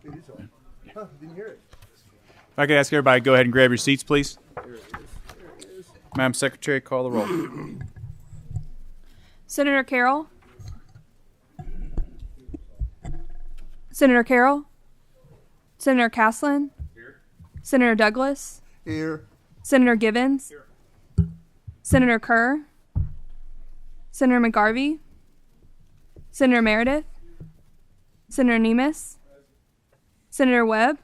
If I could ask everybody to go ahead and grab your seats, please. Madam Secretary, call the roll. Senator Carroll? Senator Carroll? Senator Caslin? Here. Senator Douglas? Here. Senator Givens? Here. Senator Kerr? Senator McGarvey? Senator Meredith? Senator Nemes? Senator Webb?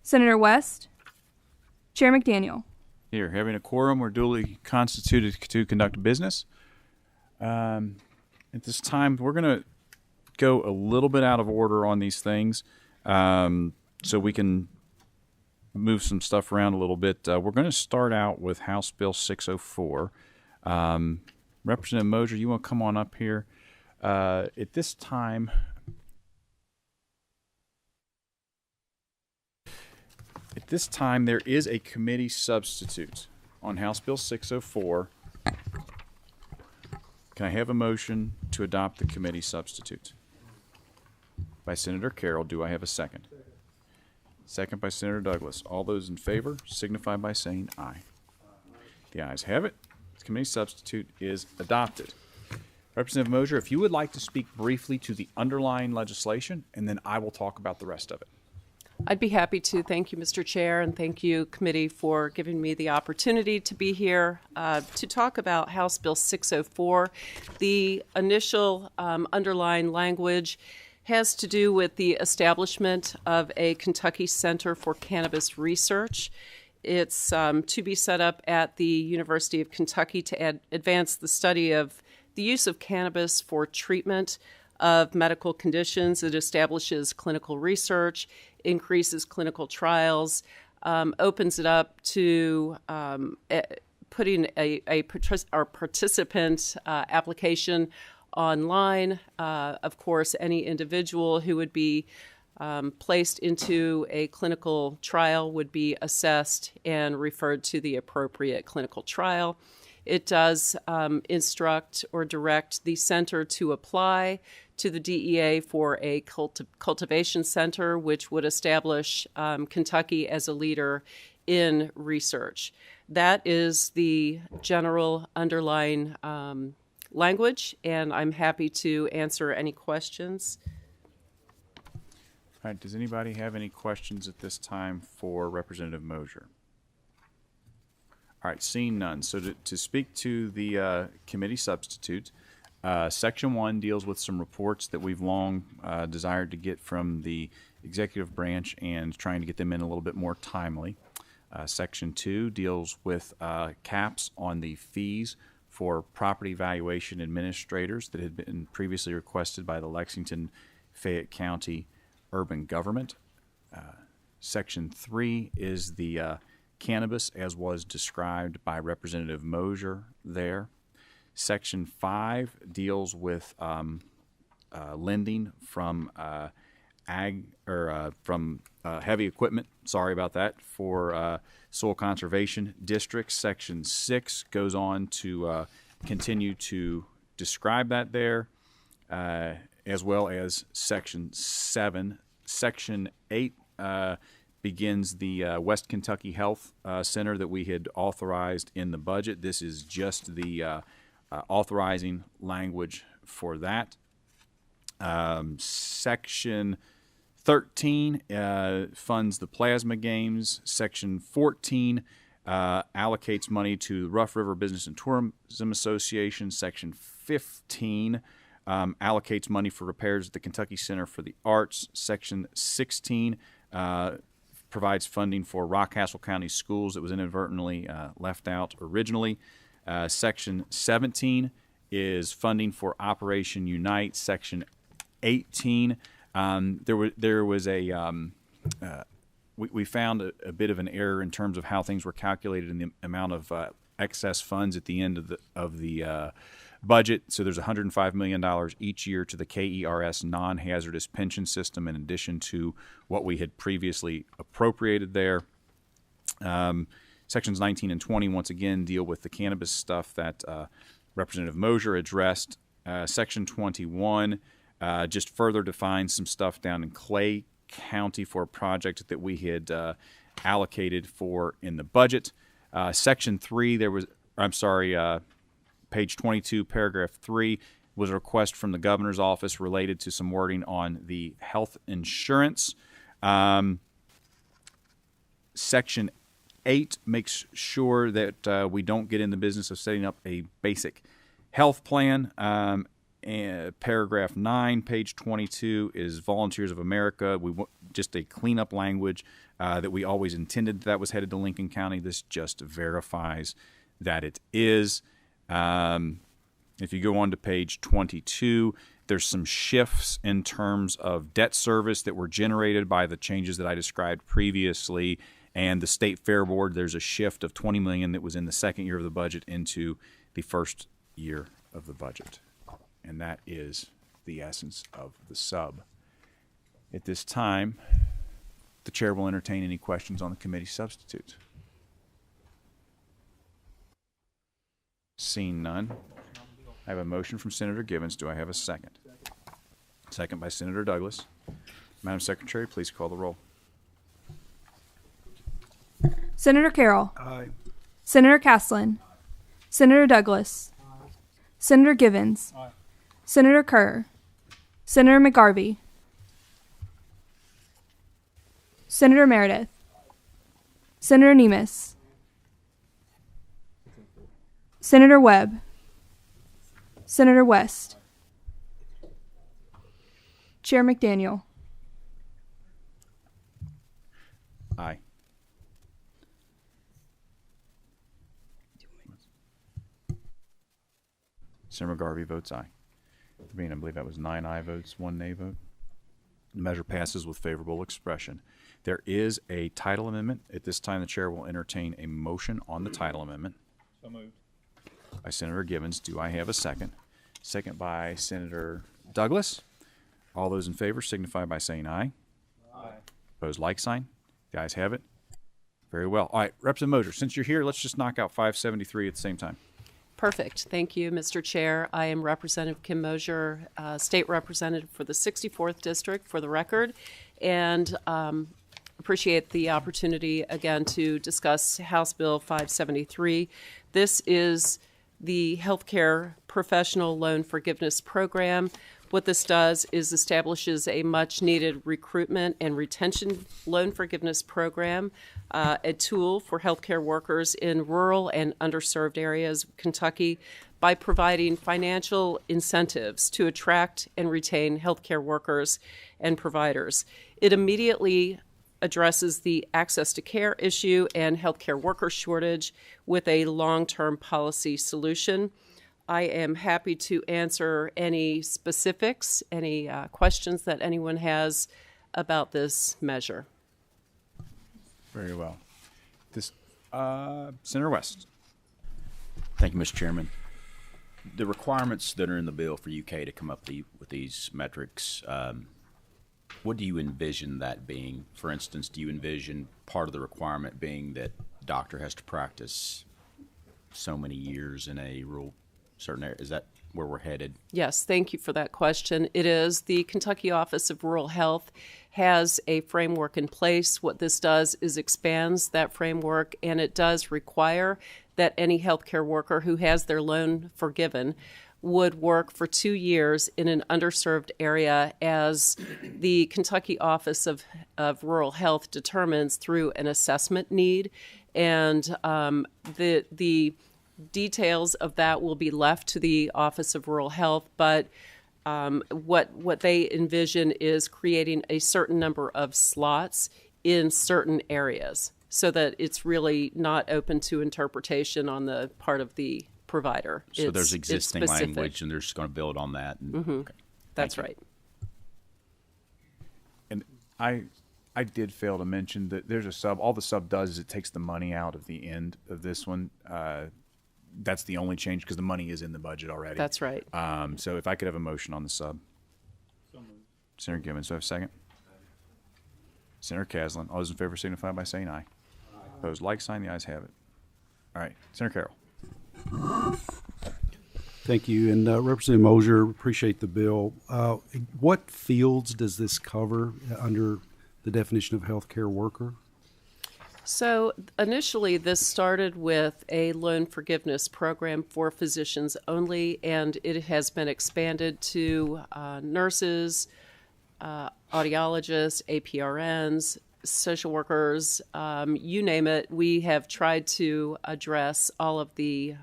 Senator West? Chair McDaniel? Here, having a quorum, we're duly constituted to conduct business. At this time, we're going to go a little bit out of order on these things so we can move some stuff around a little bit. We're going to start out with House Bill 604. Representative Mosier, you want to come on up here? At this time, there is a committee substitute on House Bill 604. Can I have a motion to adopt the committee substitute? By Senator Carroll. Do I have a second? Second by Senator Douglas. All those in favor signify by saying aye. The ayes have it. The committee substitute is adopted. Representative Mosier, if you would like to speak briefly to the underlying legislation, and then I will talk about the rest of it. I'd be happy to. Thank you, Mr. Chair, and thank you, committee, for giving me the opportunity to be here to talk about House Bill 604. The initial underlying language has to do with the establishment of a Kentucky Center for Cannabis Research. It's to be set up at the University of Kentucky to advance the study of the use of cannabis for treatment of medical conditions. It establishes clinical research, increases clinical trials, opens it up to putting our participant application online. Of course, any individual who would be placed into a clinical trial would be assessed and referred to the appropriate clinical trial. It does instruct or direct the center to apply to the DEA for a cultivation center, which would establish Kentucky as a leader in research. That is the general underlying language, and I'm happy to answer any questions. All right, does anybody have any questions at this time for Representative Mosier? All right, seeing none. So to speak to the committee substitute, Section 1 deals with some reports that we've long desired to get from the executive branch and trying to get them in a little bit more timely. Section 2 deals with caps on the fees for property valuation administrators that had been previously requested by the Lexington-Fayette County Urban Government. Section 3 is the cannabis as was described by Representative Mosier there. Section 5 deals with lending from heavy equipment, sorry about that, for soil conservation districts. Section 6 goes on to continue to describe that there, as well as Section 7. Section 8 begins the West Kentucky Health Center that we had authorized in the budget. This is just the authorizing language for that. Section 13 funds the plasma games. Section 14 allocates money to the Rough River Business and Tourism Association. Section 15 allocates money for repairs at the Kentucky Center for the Arts. Section 16 provides funding for Rockcastle County Schools that was inadvertently left out originally. Section 17 is funding for Operation Unite. Section 18, there was a we found a bit of an error in terms of how things were calculated in the amount of excess funds at the end of the budget. So there's $105 million each year to the KERS non-hazardous pension system in addition to what we had previously appropriated there. Sections 19 and 20, once again, deal with the cannabis stuff that Representative Mosier addressed. Section 21 just further defines some stuff down in Clay County for a project that we had allocated for in the budget. Section 3, page 22, paragraph 3, was a request from the governor's office related to some wording on the health insurance. Section 8 makes sure that we don't get in the business of setting up a basic health plan. And paragraph 9, page 22, is Volunteers of America. We want just a cleanup language that we always intended that was headed to Lincoln County. This just verifies that it is. If you go on to page 22, there's some shifts in terms of debt service that were generated by the changes that I described previously. And the State Fair Board, there's a shift of $20 million that was in the second year of the budget into the first year of the budget. And that is the essence of the sub. At this time, the chair will entertain any questions on the committee substitutes. Seeing none, I have a motion from Senator Givens. Do I have a second? Second by Senator Douglas. Madam Secretary, please call the roll. Senator Carroll. Aye. Senator Caslin. Senator Douglas. Senator Givens. Aye. Senator Kerr. Senator McGarvey. Senator Meredith. Senator Nemes. Senator Webb. Senator West. Chair McDaniel. Aye. Senator McGarvey votes aye. I believe that was 9 aye votes, 1 nay vote. The measure passes with favorable expression. There is a title amendment. At this time, the chair will entertain a motion on the title amendment. So moved. By Senator Givens. Do I have a second? Second by Senator Douglas. All those in favor signify by saying aye. Aye. Opposed, like sign. The ayes have it. Very well. All right, Representative Mosier, since you're here, let's just knock out 573 at the same time. Perfect. Thank you, Mr. Chair. I am Representative Kim Mosier, State Representative for the 64th District, for the record, and appreciate the opportunity again to discuss House Bill 573. This is the Healthcare Professional Loan Forgiveness Program. What this does is establishes a much-needed recruitment and retention loan forgiveness program, a tool for healthcare workers in rural and underserved areas of Kentucky by providing financial incentives to attract and retain healthcare workers and providers. It immediately addresses the access to care issue and healthcare worker shortage with a long-term policy solution. I am happy to answer any specifics, any questions that anyone has about this measure. Very well. Senator West. Thank you, Mr. Chairman. The requirements that are in the bill for UK to come up with these metrics, what do you envision that being? For instance, do you envision part of the requirement being that a doctor has to practice so many years in a rural certain area? Is that where we're headed? Yes, thank you for that question. It is. The Kentucky Office of Rural Health has a framework in place. What this does is expands that framework, and it does require that any healthcare worker who has their loan forgiven would work for 2 years in an underserved area, as the Kentucky Office of Rural Health determines through an assessment need. And the details of that will be left to the Office of Rural Health, but what they envision is creating a certain number of slots in certain areas so that it's really not open to interpretation on the part of the provider. So there's existing language, and they're just going to build on that. And, okay. That's right. And I did fail to mention that there's a sub. All the sub does is it takes the money out of the end of this one. That's the only change because the money is in the budget already. That's right. So if I could have a motion on the sub. So moved. Senator Givens, do I have a second? Senator Caslin. All those in favor signify by saying aye. Opposed, like sign. The ayes have it. All right. Senator Carroll. Thank you. And Representative Mosier, appreciate the bill. What fields does this cover under the definition of healthcare worker? So initially, this started with a loan forgiveness program for physicians only, and it has been expanded to nurses, audiologists, APRNs, social workers, you name it. We have tried to address all of the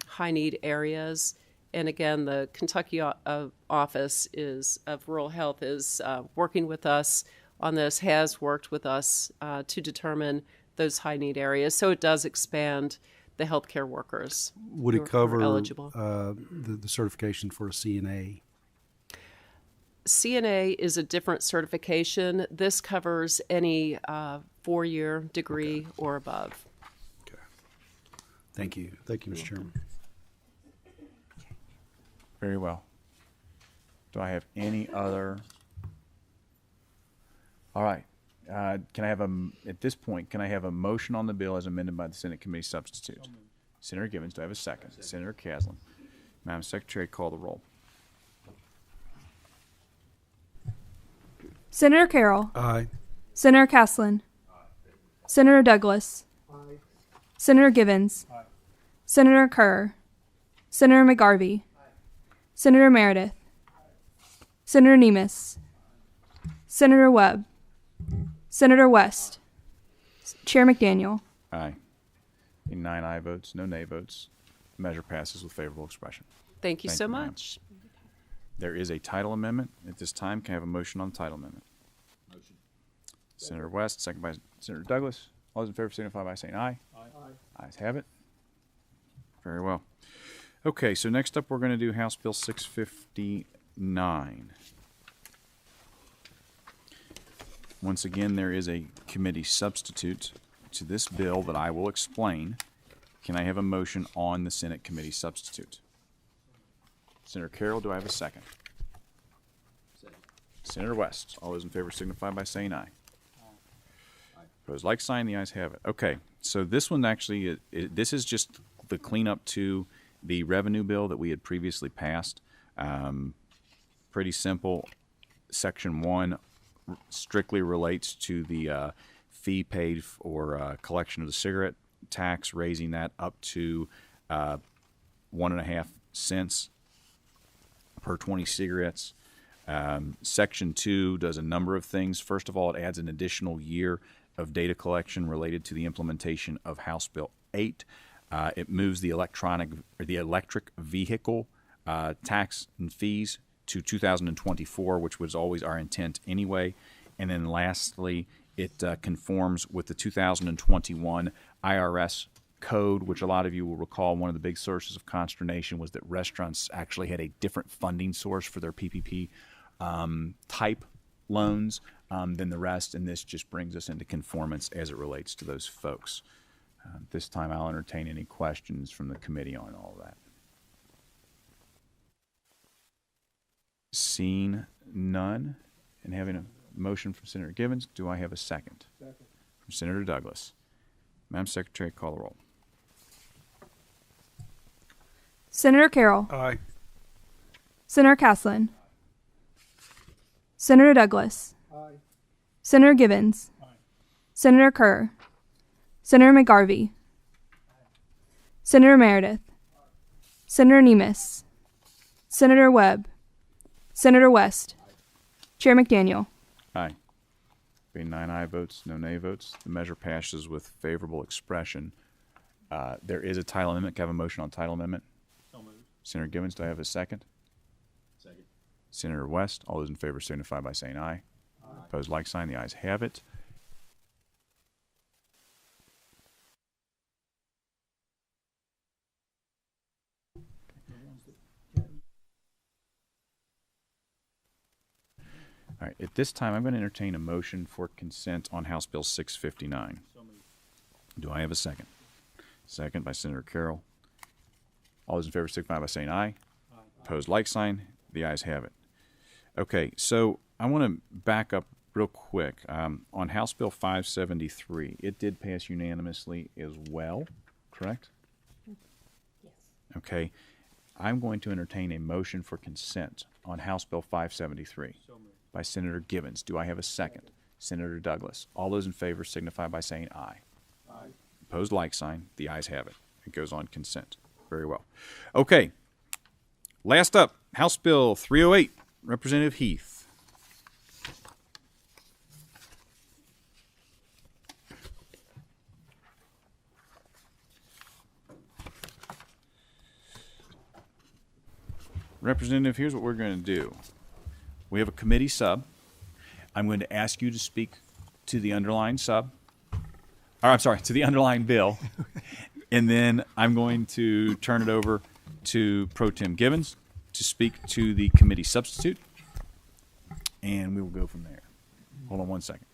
high need areas. And again, the Kentucky Office of Rural Health is working with us on this, has worked with us to determine those high need areas. So it does expand the healthcare workers. Would who it are cover eligible. the certification for a CNA? CNA is a different certification. This covers any 4-year degree or above. Okay. Thank you. Thank you, Mr. Chairman. Very well. Do I have any other? All right. Can I have at this point, can I have a motion on the bill as amended by the Senate Committee Substitute? Senator Givens, do I have a second? Senator Caslin. Madam Secretary, call the roll. Senator Carroll. Aye. Senator Caslin. Senator Douglas. Senator Givens. Senator Kerr. Senator McGarvey. Senator Meredith. Senator Nemes. Senator Webb. Senator West. Chair McDaniel. Aye. 9 aye votes, no nay votes. The measure passes with favorable expression. Thank you so ma'am. much. There is a title amendment. At this time, can I have a motion on the title amendment? Motion. Senator West, second by Senator Douglas. All those in favor signify by saying aye. Aye. Ayes have it. Very well. Okay, so next up we're going to do House Bill 659. Once again, there is a committee substitute to this bill that I will explain. Can I have a motion on the Senate committee substitute? Senator Carroll, do I have a second? Second. Senator West, all those in favor signify by saying aye. Opposed, like sign, the ayes have it. Okay, so this one actually, this is just the cleanup to the revenue bill that we had previously passed. Pretty simple. Section 1 strictly relates to the fee paid for collection of the cigarette tax, raising that up to 1.5 cents per 20 cigarettes. Section 2 does a number of things. First of all, it adds an additional year of data collection related to the implementation of House Bill 8. It moves the electric vehicle tax and fees to 2024, which was always our intent anyway. And then lastly, it conforms with the 2021 IRS code, which a lot of you will recall one of the big sources of consternation was that restaurants actually had a different funding source for their PPP type loans than the rest, and this just brings us into conformance as it relates to those folks. This time I'll entertain any questions from the committee on all of that. Seeing none, and having a motion from Senator Givens, do I have a second? Second. From Senator Douglas. Madam Secretary, call the roll. Senator Carroll. Aye. Senator Caslin. Senator Douglas. Senator Givens. Senator Kerr. Senator McGarvey. Senator Meredith. Senator Nemes. Senator Webb. Senator West. Chair McDaniel. Aye. Being 9 aye votes, no nay votes, the measure passes with favorable expression. There is a title amendment. Can I have a motion on title amendment? So moved. Senator Givens, do I have a second? Second. Senator West, all those in favor signify by saying aye. Opposed, like sign, the ayes have it. All right, at this time, I'm going to entertain a motion for consent on House Bill 659. So moved. Do I have a second? Second by Senator Carroll. All those in favor signify by saying aye. Opposed, like sign. The ayes have it. Okay, so I want to back up real quick. On House Bill 573, it did pass unanimously as well, correct? Yes. Okay. I'm going to entertain a motion for consent on House Bill 573 by Senator Givens. Do I have a second? Senator Douglas. All those in favor signify by saying aye. Aye. Opposed, like sign. The ayes have it. It goes on consent. Very well. Okay. Last up, House Bill 308, Representative Heath. Representative, here's what we're going to do. We have a committee sub. I'm going to ask you to speak to the underlying sub. Or, I'm sorry, to the underlying bill. And then I'm going to turn it over to Pro Tem Givens to speak to the committee substitute. And we will go from there. Hold on one second.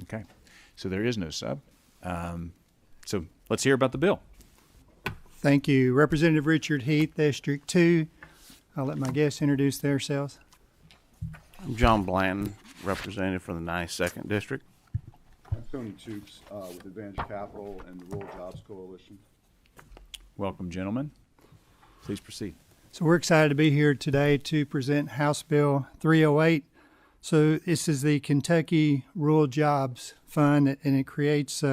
Okay, so there is no sub. So let's hear about the bill. Thank you. Representative Richard Heath, District 2. I'll let my guests introduce themselves. I'm John Blanton, representative for the 92nd District. I'm Tony Choops with Advantage Capital and the Rural Jobs Coalition. Welcome, gentlemen. Please proceed. So we're excited to be here today to present House Bill 308. So this is the Kentucky Rural Jobs Fund, and it creates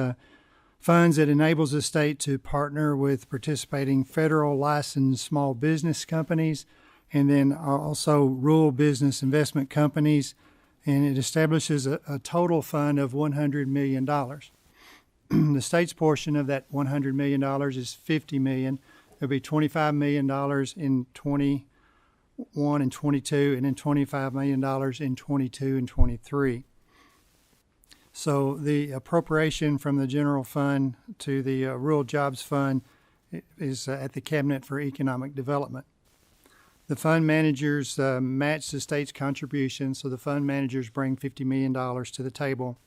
funds that enables the state to partner with participating federal licensed small business companies and then also rural business investment companies, and it establishes a total fund of $100 million. The state's portion of that $100 million is $50 million. There'll be $25 million in 21 and 22, and then $25 million in 22 and 23. So the appropriation from the general fund to the Rural Jobs Fund is at the Cabinet for Economic Development. The fund managers match the state's contribution, so the fund managers bring $50 million to the table.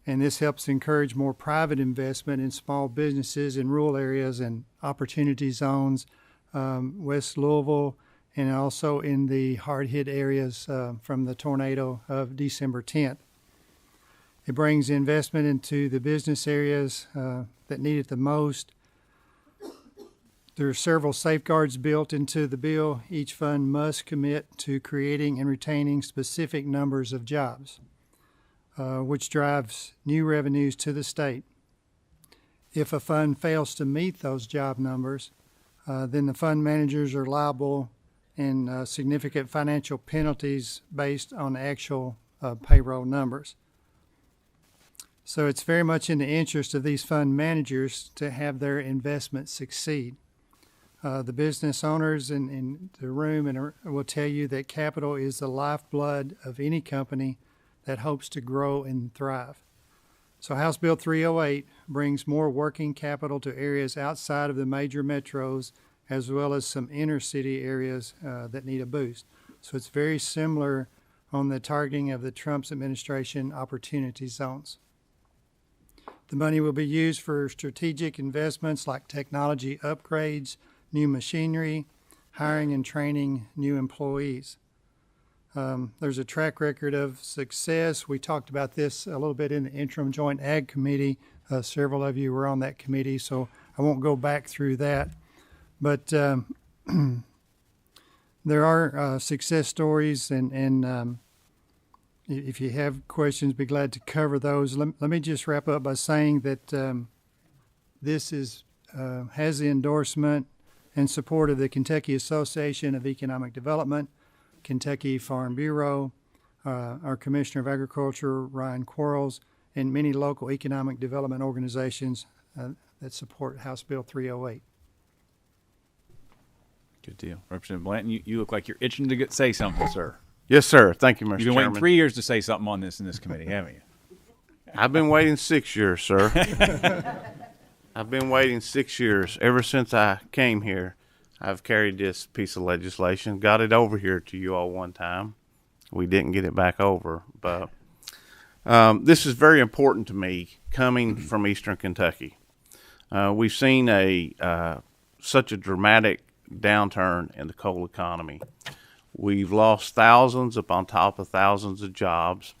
And this helps encourage more private investment in small businesses in rural areas and opportunity zones, West Louisville, and also in the hard-hit areas from the tornado of December 10th. It brings investment into the business areas that need it the most. There are several safeguards built into the bill. Each fund must commit to creating and retaining specific numbers of jobs, which drives new revenues to the state. If a fund fails to meet those job numbers, then the fund managers are liable in significant financial penalties based on actual payroll numbers. So it's very much in the interest of these fund managers to have their investments succeed. The business owners in the room will tell you that capital is the lifeblood of any company that hopes to grow and thrive. So House Bill 308 brings more working capital to areas outside of the major metros, as well as some inner city areas that need a boost. So it's very similar on the targeting of the Trump's administration opportunity zones. The money will be used for strategic investments like technology upgrades, new machinery, hiring and training new employees. There's a track record of success. We talked about this a little bit in the Interim Joint Ag Committee. Several of you were on that committee, so I won't go back through that. But there are success stories, and if you have questions, be glad to cover those. Let me just wrap up by saying that this has the endorsement and support of the Kentucky Association of Economic Development, Kentucky Farm Bureau, our Commissioner of Agriculture, Ryan Quarles, and many local economic development organizations that support House Bill 308. Good deal. Representative Blanton, you look like you're itching to say something, sir. Yes, sir. Thank you, Mr. You've been Chairman. waiting 3 years to say something on this in this committee, haven't you? I've been waiting 6 years, sir. I've been waiting 6 years. Ever since I came here, I've carried this piece of legislation, got it over here to you all one time. We didn't get it back over, but this is very important to me coming from Eastern Kentucky. We've seen such a dramatic downturn in the coal economy. We've lost thousands upon top of thousands of jobs,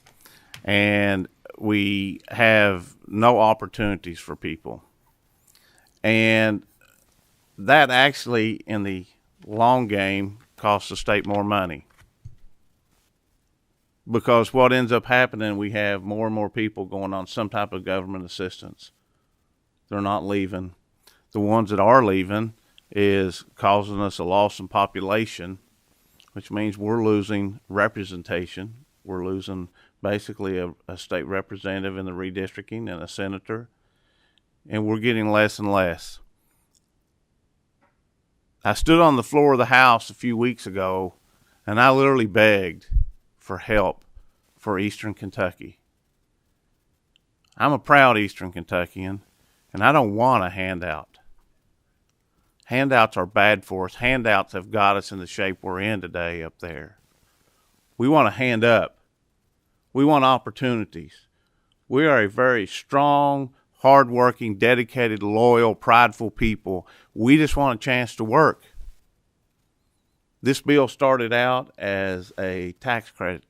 and we have no opportunities for people. And that actually, in the long game, costs the state more money. Because what ends up happening, we have more and more people going on some type of government assistance. They're not leaving. The ones that are leaving is causing us a loss in population, which means we're losing representation. We're losing basically a state representative in the redistricting and a senator, and we're getting less and less. I stood on the floor of the House a few weeks ago, and I literally begged for help for Eastern Kentucky. I'm a proud Eastern Kentuckian, and I don't want a handout. Handouts are bad for us. Handouts have got us in the shape we're in today up there. We want a hand up. We want opportunities. We are a very strong, hardworking, dedicated, loyal, prideful people. We just want a chance to work. This bill started out as a tax credit.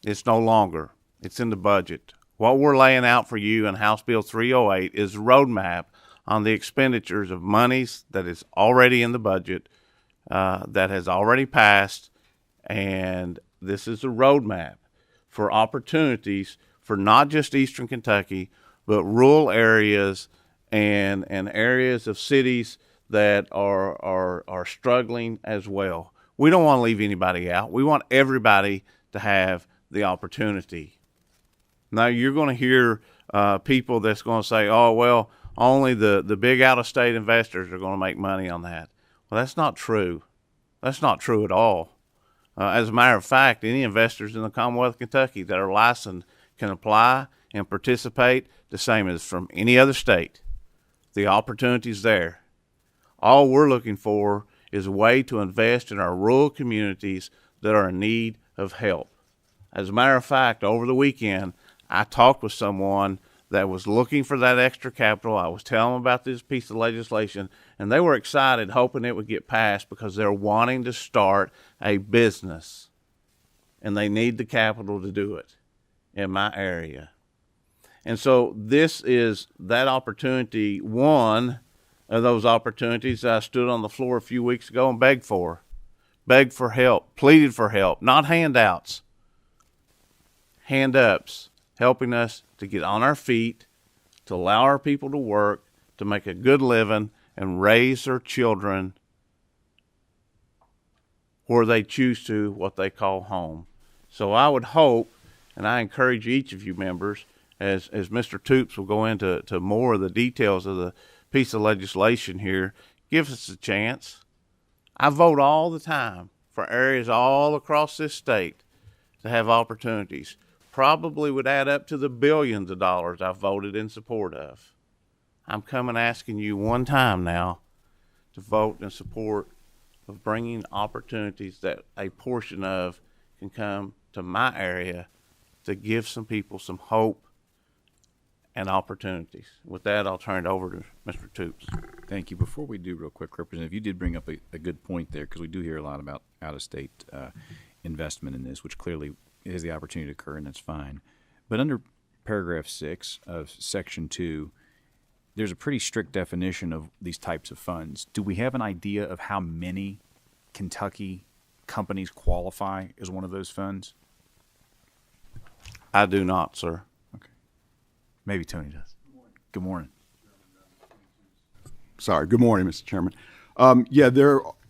It's no longer. It's in the budget. What we're laying out for you in House Bill 308 is a roadmap on the expenditures of monies that is already in the budget, that has already passed, and this is a roadmap for opportunities for not just Eastern Kentucky, but rural areas and areas of cities that are struggling as well. We don't want to leave anybody out. We want everybody to have the opportunity. Now, you're going to hear people that's going to say, oh, well, only the big out-of-state investors are going to make money on that. Well, that's not true. That's not true at all. As a matter of fact, any investors in the Commonwealth of Kentucky that are licensed can apply and participate the same as from any other state. The opportunity's there. All we're looking for is a way to invest in our rural communities that are in need of help. As a matter of fact, over the weekend, I talked with someone that was looking for that extra capital. I was telling them about this piece of legislation, and they were excited, hoping it would get passed because they're wanting to start a business, and they need the capital to do it in my area. And so this is that opportunity, one of those opportunities I stood on the floor a few weeks ago and begged for help, pleaded for help, not handouts, hand-ups, helping us to get on our feet, to allow our people to work, to make a good living, and raise their children where they choose to, what they call home. So I would hope, and I encourage each of you members, as Mr. Toops will go into more of the details of the piece of legislation here, give us a chance. I vote all the time for areas all across this state to have opportunities. Probably would add up to the billions of dollars I've voted in support of. I'm coming asking you one time now to vote in support of bringing opportunities that a portion of can come to my area to give some people some hope and opportunities. With that, I'll turn it over to Mr. Toops. Thank you. Before we do real quick, Representative, you did bring up a good point there, because we do hear a lot about out-of-state investment in this, which clearly has the opportunity to occur, and that's fine. But under paragraph 6 of section 2, there's a pretty strict definition of these types of funds. Do we have an idea of how many Kentucky companies qualify as one of those funds? I do not, sir. Okay. Maybe Tony does. Good morning. Sorry. Good morning, Mr. Chairman.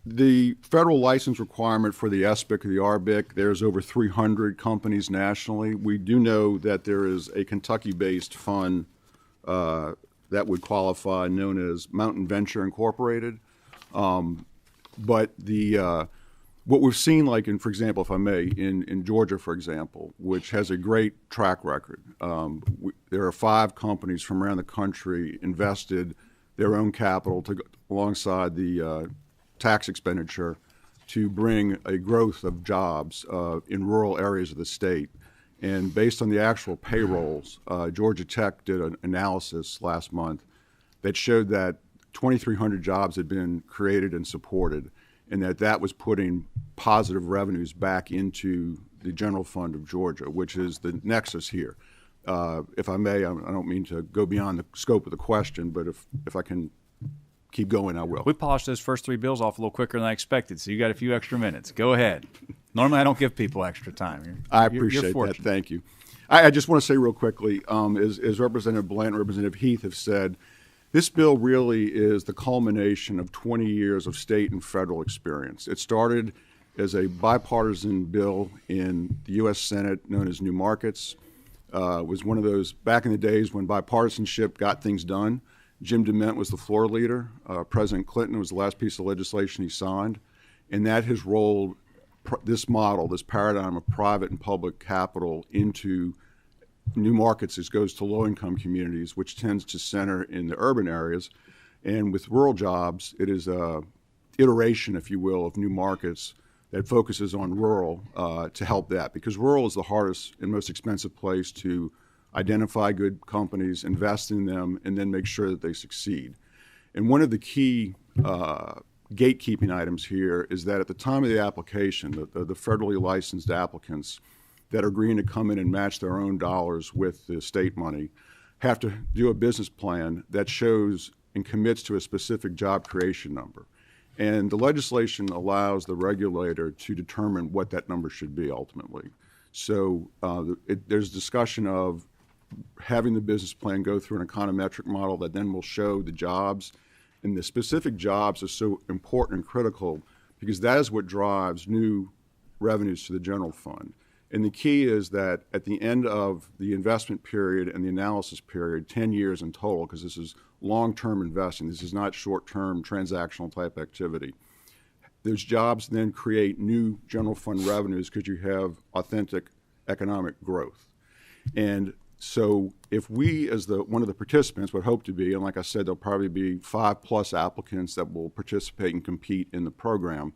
The federal license requirement for the SBIC or the RBIC, there's over 300 companies nationally. We do know that there is a Kentucky-based fund that would qualify, known as Mountain Venture Incorporated. But what we've seen, like in, for example, if I may, in Georgia, for example, which has a great track record, there are 5 companies from around the country invested their own capital alongside the tax expenditure to bring a growth of jobs in rural areas of the state. And based on the actual payrolls, Georgia Tech did an analysis last month that showed that 2,300 jobs had been created and supported, and that was putting positive revenues back into the general fund of Georgia, which is the nexus here. If I may, I don't mean to go beyond the scope of the question, but if I can keep going, I will. We polished those first three bills off a little quicker than I expected, so you got a few extra minutes. Go ahead. Normally, I don't give people extra time. I appreciate that. Thank you. I just want to say real quickly, as Representative Blunt and Representative Heath have said, this bill really is the culmination of 20 years of state and federal experience. It started as a bipartisan bill in the U.S. Senate known as New Markets. It was one of those back in the days when bipartisanship got things done. Jim DeMint was the floor leader. President Clinton was the last piece of legislation he signed. And that has rolled this model, this paradigm of private and public capital into new markets. This goes to low-income communities, which tends to center in the urban areas. And with rural jobs, it is a iteration, if you will, of new markets that focuses on rural to help that, because rural is the hardest and most expensive place to identify good companies, invest in them, and then make sure that they succeed. And one of the key gatekeeping items here is that at the time of the application, the federally licensed applicants that are agreeing to come in and match their own dollars with the state money have to do a business plan that shows and commits to a specific job creation number. And the legislation allows the regulator to determine what that number should be ultimately. So there's discussion of having the business plan go through an econometric model that then will show the jobs. And the specific jobs are so important and critical because that is what drives new revenues to the general fund. And the key is that at the end of the investment period and the analysis period, 10 years in total, because this is long-term investing, this is not short-term transactional type activity, those jobs then create new general fund revenues because you have authentic economic growth. And so if we, as one of the participants, would hope to be, and like I said, there'll probably be 5+ applicants that will participate and compete in the program,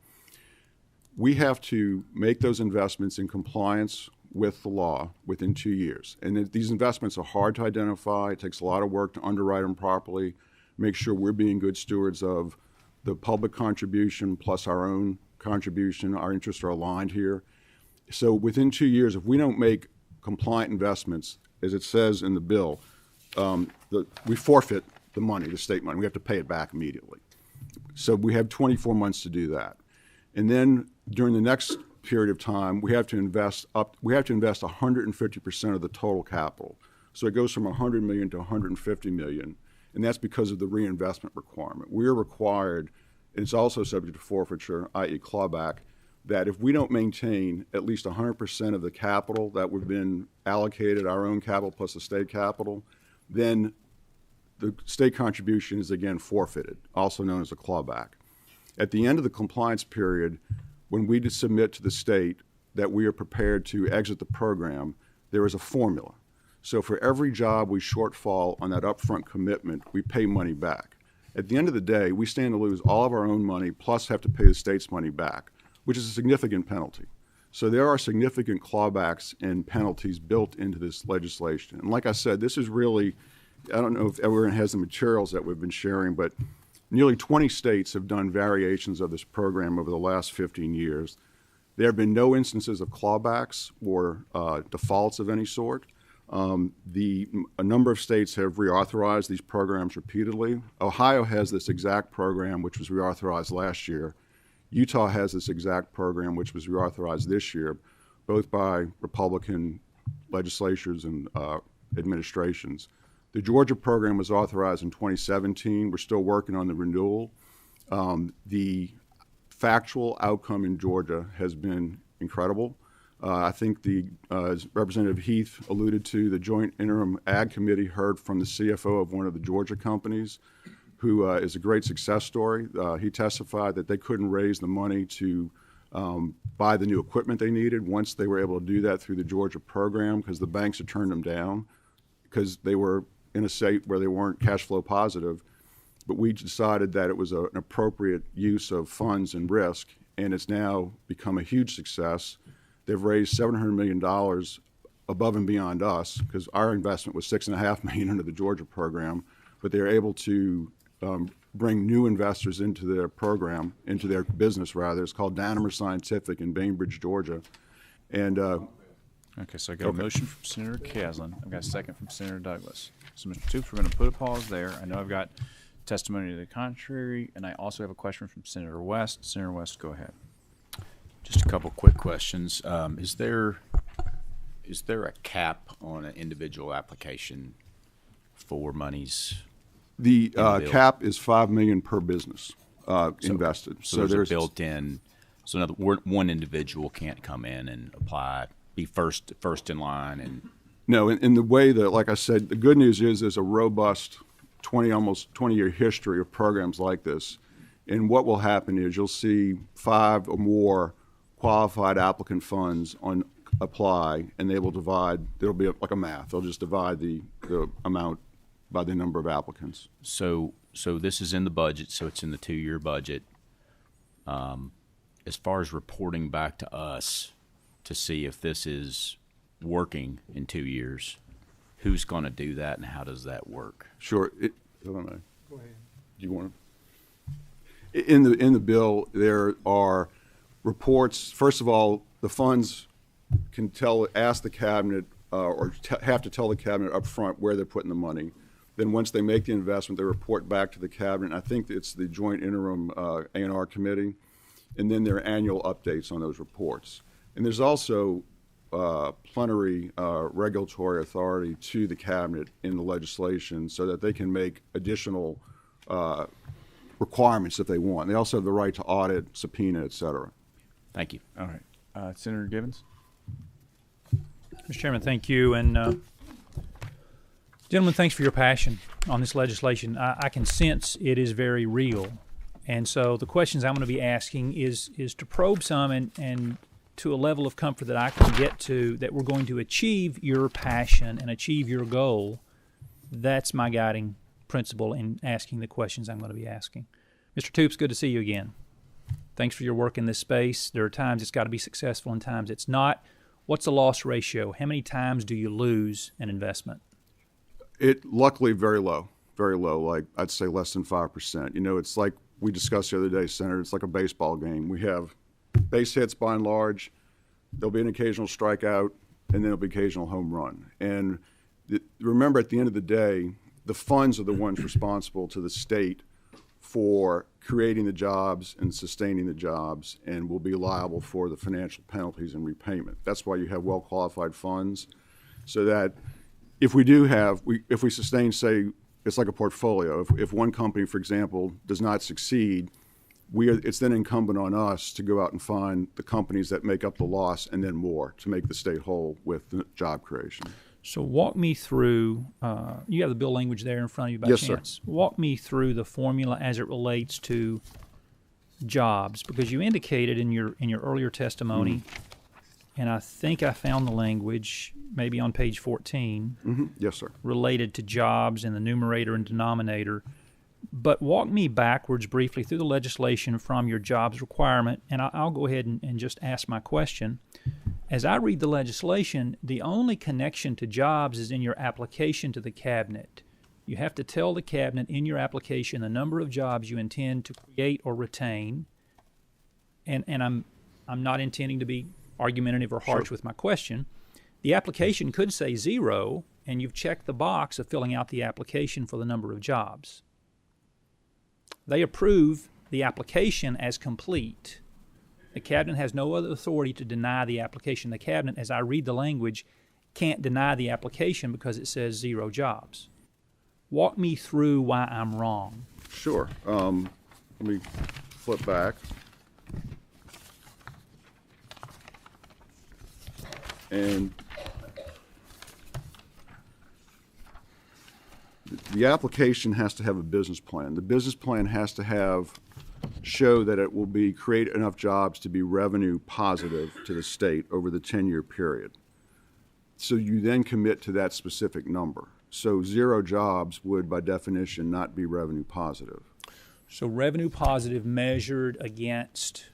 we have to make those investments in compliance with the law within 2 years. And these investments are hard to identify. It takes a lot of work to underwrite them properly, make sure we're being good stewards of the public contribution plus our own contribution. Our interests are aligned here. So within 2 years, if we don't make compliant investments, as it says in the bill, we forfeit the money, the state money. We have to pay it back immediately. So we have 24 months to do that. And then during the next period of time, we have to invest 150% of the total capital. So it goes from 100 million to 150 million, and that's because of the reinvestment requirement. We're required, and it's also subject to forfeiture, i.e. clawback, that if we don't maintain at least 100% of the capital that we've been allocated, our own capital plus the state capital, then the state contribution is again forfeited, also known as a clawback. At the end of the compliance period, when we submit to the state that we are prepared to exit the program, there is a formula. So for every job we shortfall on that upfront commitment, we pay money back. At the end of the day, we stand to lose all of our own money plus have to pay the state's money back, which is a significant penalty. So there are significant clawbacks and penalties built into this legislation. And like I said, this is really, I don't know if everyone has the materials that we've been sharing, but nearly 20 states have done variations of this program over the last 15 years. There have been no instances of clawbacks or defaults of any sort. A number of states have reauthorized these programs repeatedly. Ohio has this exact program, which was reauthorized last year. Utah has this exact program, which was reauthorized this year, both by Republican legislatures and administrations. The Georgia program was authorized in 2017. We're still working on the renewal. The factual outcome in Georgia has been incredible. I think as Representative Heath alluded to, the Joint Interim Ag Committee heard from the CFO of one of the Georgia companies, who is a great success story. He testified that they couldn't raise the money to buy the new equipment they needed once they were able to do that through the Georgia program because the banks had turned them down because they were in a state where they weren't cash flow positive. But we decided that it was an appropriate use of funds and risk, and it's now become a huge success. They've raised $700 million above and beyond us because our investment was $6.5 million under the Georgia program, but they're able to bring new investors into their program, into their business rather. It's called Danimer Scientific in Bainbridge, Georgia. And Okay, so I got a motion from Senator Caslin. I've got a second from Senator Douglas. So, Mr. Toops, we're going to put a pause there. I know I've got testimony to the contrary, and I also have a question from Senator West. Senator West, go ahead. Just a couple quick questions. Is there a cap on an individual application for monies? the the bill. cap is $5 million per business invested. So there's a built-in. So another one individual can't come in and apply, be first in line, and No, in the way that, like I said, the good news is there's a robust almost 20-year history of programs like this. And what will happen is you'll see 5 or more qualified applicant funds apply, and they will divide. There'll be like a math. They'll just divide the amount by the number of applicants. so this is in the budget. So it's in the 2-year budget. As far as reporting back to us to see if this is working in 2 years, who's going to do that, and how does that work? Sure. I don't know. Go ahead. Do you want to? In the bill, there are reports. First of all, the funds can ask the cabinet have to tell the cabinet up front where they're putting the money. Then once they make the investment, they report back to the cabinet. I think it's the Joint Interim A&R Committee, and then there are annual updates on those reports. And there's also plenary regulatory authority to the cabinet in the legislation so that they can make additional requirements if they want. They also have the right to audit, subpoena, et cetera. Thank you. All right. Senator Givens? Mr. Chairman, thank you. And gentlemen, thanks for your passion on this legislation. I can sense it is very real. And so the questions I'm going to be asking is to probe some and to a level of comfort that I can get to, that we're going to achieve your passion and achieve your goal. That's my guiding principle in asking the questions I'm going to be asking. Mr. Toops, good to see you again. Thanks for your work in this space. There are times it's got to be successful and times it's not. What's the loss ratio? How many times do you lose an investment? Luckily very low, like I'd say less than 5%. You know, it's like we discussed the other day, Senator, it's like a baseball game. We have base hits by and large, there'll be an occasional strikeout, and then there'll be occasional home run. And remember, at the end of the day, the funds are the ones responsible to the state for creating the jobs and sustaining the jobs, and will be liable for the financial penalties and repayment. That's why you have well-qualified funds, so that if we sustain, say, it's like a portfolio. If one company, for example, does not succeed, it's then incumbent on us to go out and find the companies that make up the loss and then more to make the state whole with the job creation. So walk me through, you have the bill language there in front of you by Yes, chance. sir. Walk me through the formula as it relates to jobs, because you indicated in your earlier testimony, and I think I found the language maybe on page 14, Yes, sir. related to jobs in the numerator and denominator. But walk me backwards briefly through the legislation from your jobs requirement, and I'll go ahead and just ask my question. As I read the legislation, the only connection to jobs is in your application to the cabinet. You have to tell the cabinet in your application the number of jobs you intend to create or retain. And I'm not intending to be argumentative or harsh with my question. The application could say 0, and you've checked the box of filling out the application for the number of jobs. They approve the application as complete. The cabinet has no other authority to deny the application. The cabinet, as I read the language, can't deny the application because it says 0 jobs. Walk me through why I'm wrong. Sure. Let me flip back. And the application has to have a business plan. The business plan has to show that it will create enough jobs to be revenue positive to the state over the 10-year period. So you then commit to that specific number. So 0 jobs would, by definition, not be revenue positive. So revenue positive measured against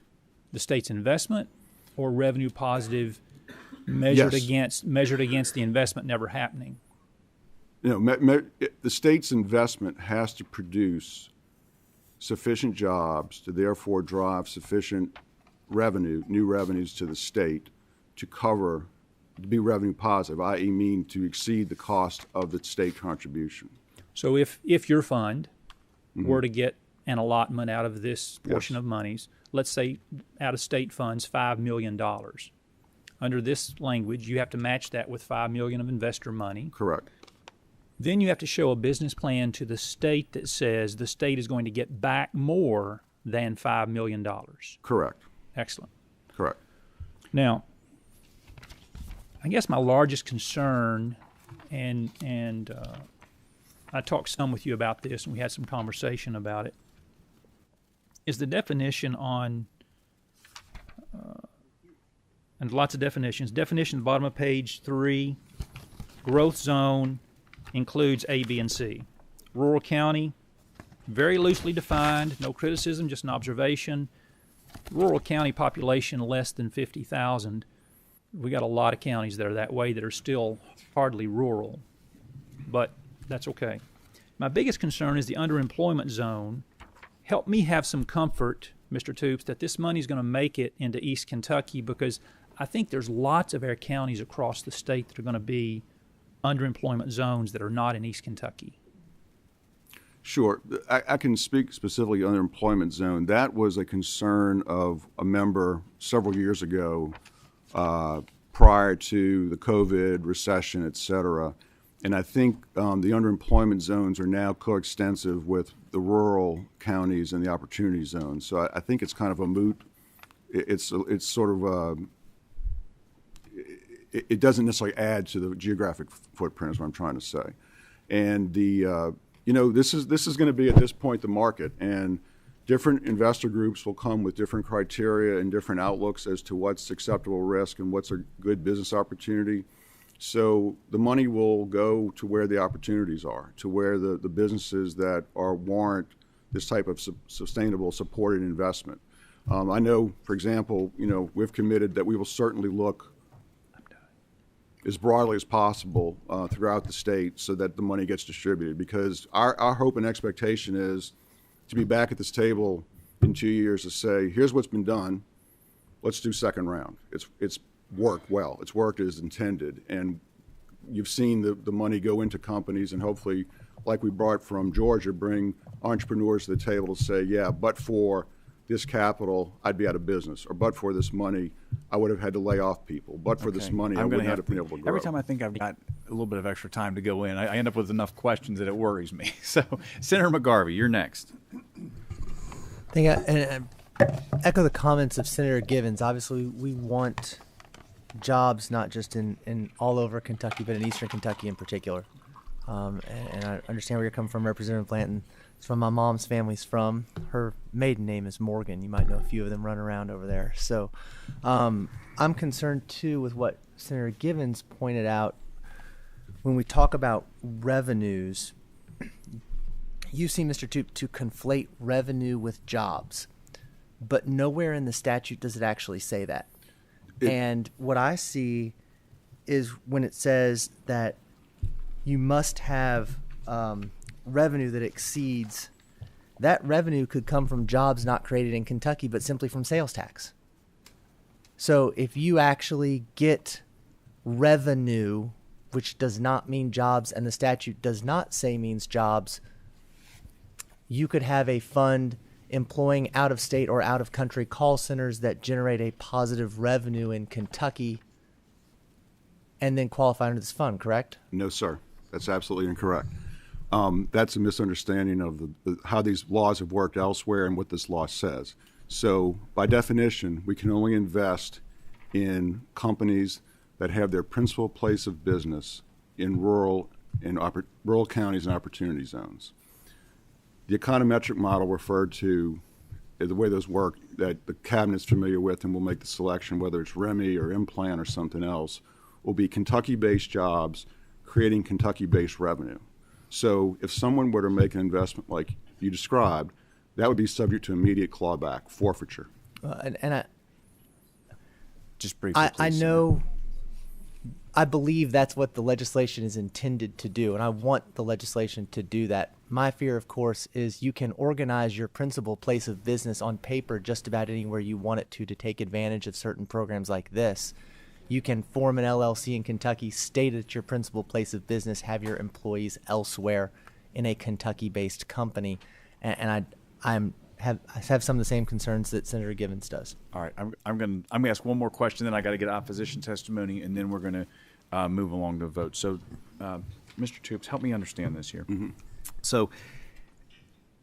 the state's investment, or revenue positive measured Yes. against the investment never happening? You know, the state's investment has to produce sufficient jobs to therefore drive sufficient revenue, new revenues to the state to cover, to be revenue positive, i.e. mean to exceed the cost of the state contribution. So if your fund were to get an allotment out of this portion of monies, let's say out of state funds $5 million. Under this language, you have to match that with $5 million of investor money. Correct. Then you have to show a business plan to the state that says the state is going to get back more than $5 million. Correct. Excellent. Correct. Now, I guess my largest concern, and I talked some with you about this, and we had some conversation about it, is the definition on, and lots of definitions. Definition at the bottom of page 3, growth zone includes A, B, and C. Rural county, very loosely defined, no criticism, just an observation. Rural county population less than 50,000. We got a lot of counties that are that way that are still hardly rural, but that's okay. My biggest concern is the underemployment zone. Help me have some comfort, Mr. Toops, that this money is going to make it into East Kentucky, because I think there's lots of our counties across the state that are going to be underemployment zones that are not in East Kentucky. Sure. I can speak specifically on the underemployment zone. That was a concern of a member several years ago, prior to the COVID recession, et cetera. And I think the underemployment zones are now coextensive with the rural counties and the opportunity zones. So I think it's kind of a moot. It's sort of it doesn't necessarily add to the geographic footprint, is what I'm trying to say. And the this is going to be at this point the market, and different investor groups will come with different criteria and different outlooks as to what's acceptable risk and what's a good business opportunity. So the money will go to where the opportunities are, to where the businesses that warrant this type of sustainable supported investment. I know, for example, we've committed that we will certainly look as broadly as possible throughout the state so that the money gets distributed, because our hope and expectation is to be back at this table in 2 years to say, here's what's been done, let's do second round. It's worked well, it's worked as intended, and you've seen the money go into companies, and hopefully, like we brought from Georgia, bring entrepreneurs to the table to say, yeah, but for this capital, I'd be out of business, or but for this money, I would have had to lay off people. But for this money, I would not have been able to grow. Every time I think I've got a little bit of extra time to go in, I end up with enough questions that it worries me. So, Senator McGarvey, you're next. I think I echo the comments of Senator Givens. Obviously, we want jobs not just in all over Kentucky, but in Eastern Kentucky in particular. And I understand where you're coming from, Representative Blanton. It's from my mom's family's from. Her maiden name is Morgan. You might know a few of them run around over there. So I'm concerned, too, with what Senator Givens pointed out. When we talk about revenues, you seem, Mr. Toop, to conflate revenue with jobs. But nowhere in the statute does it actually say that. And what I see is when it says that you must have revenue that exceeds, that revenue could come from jobs not created in Kentucky, but simply from sales tax. So if you actually get revenue, which does not mean jobs, and the statute does not say means jobs, you could have a fund employing out-of-state or out-of-country call centers that generate a positive revenue in Kentucky and then qualify under this fund, correct? No, sir. That's absolutely incorrect. That's a misunderstanding of how these laws have worked elsewhere and what this law says. So by definition, we can only invest in companies that have their principal place of business in rural counties and opportunity zones. The econometric model referred to, the way those work, that the cabinet's familiar with and will make the selection, whether it's REMI or implant or something else, will be Kentucky-based jobs creating Kentucky-based revenue. So if someone were to make an investment like you described, that would be subject to immediate clawback, forfeiture. Just briefly, please. I know, I believe that's what the legislation is intended to do, and I want the legislation to do that. my fear, of course, is you can organize your principal place of business on paper just about anywhere you want it to take advantage of certain programs like this. You can form an LLC in Kentucky, state at your principal place of business, have your employees elsewhere in a Kentucky-based company, and I have some of the same concerns that Senator Givens does. All right, I'm gonna ask one more question, then I got to get opposition testimony, and then we're going to move along to vote. So, Mr. Toops, help me understand this here. Mm-hmm. So,